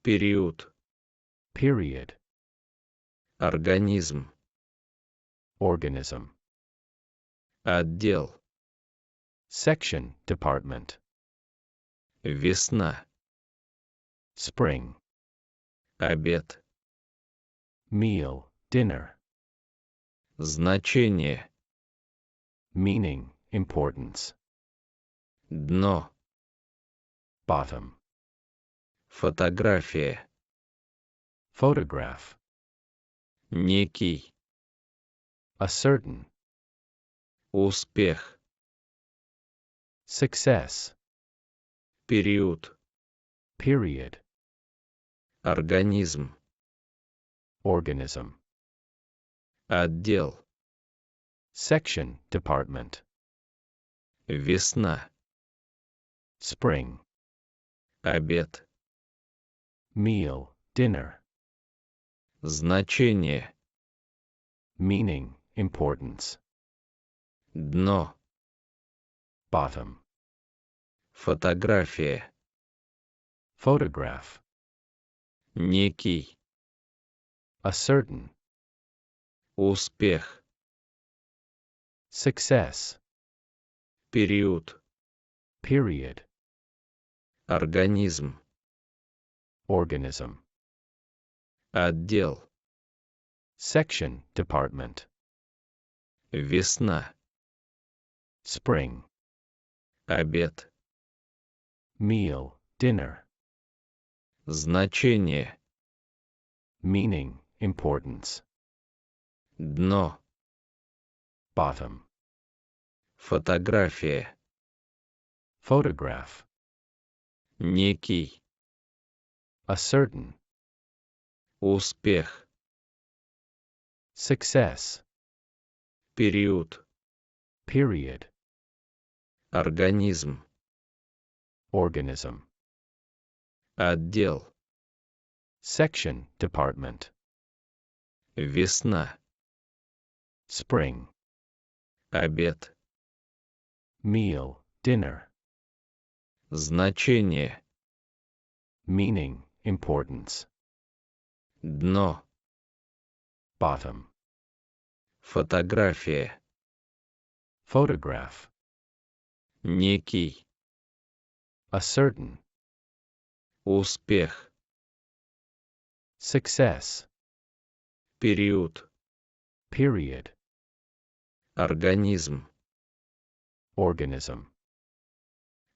период, period, организм, organism, отдел, section, department, весна, spring, обед, meal, dinner, значение, meaning, importance, дно, bottom, фотография, photograph, некий, a certain, успех, success, период, period, организм, organism, отдел, section, department, весна, spring, обед, meal, dinner, значение, meaning, importance, дно, bottom, фотография, photograph, некий, a certain, успех, success, период, period, организм, organism, отдел, section, department, весна, spring, обед, meal, dinner, значение, meaning, importance, дно, bottom, фотография, photograph, некий, a certain, успех, success, период, period, организм, organism, отдел, section, department, весна, spring, обед, meal, dinner, значение, meaning, importance, дно, bottom, фотография, photograph, некий, a certain, успех, success, период, period, организм, organism,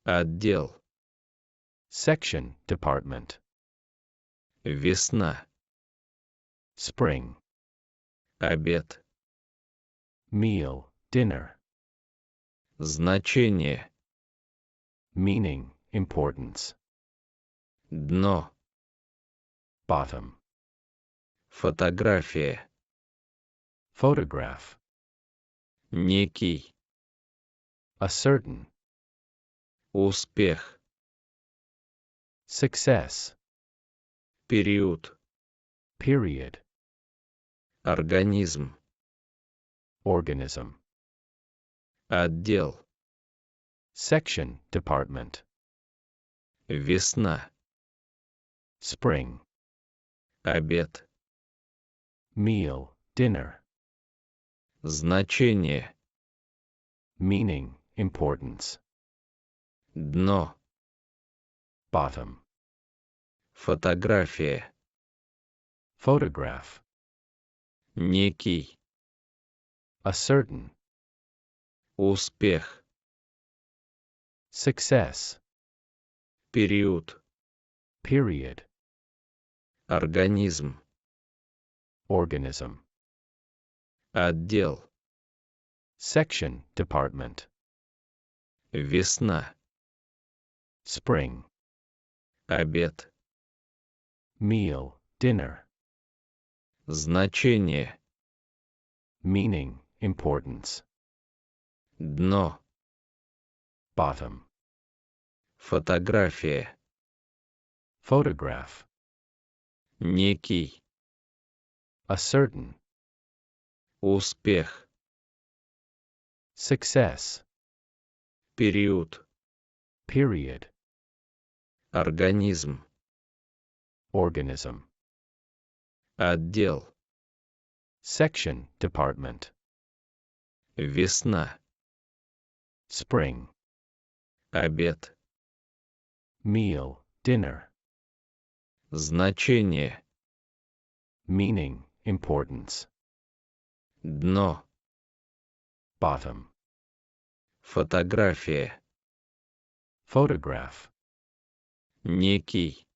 отдел, section, department, весна, spring, обед, meal, dinner, значение, meaning, importance, дно, bottom, фотография, photograph, некий, a certain, успех, success, период, period, организм, organism, отдел, section, department, весна, spring, обед, meal, dinner, значение, meaning, importance, дно, bottom, фотография, photograph, некий, a certain, успех, success, период, period, организм, organism, отдел, section, department, весна, spring, обед, meal, dinner, значение, meaning, importance, дно, bottom, фотография, photograph, некий, a certain, успех, success, период, period, организм, organism. Отдел. Section, department. Весна. Spring. Обед. Meal, dinner. Значение. Meaning, importance. Дно. Bottom. Фотография. Photograph. Некий.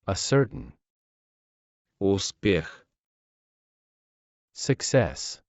A certain. Успех. Success.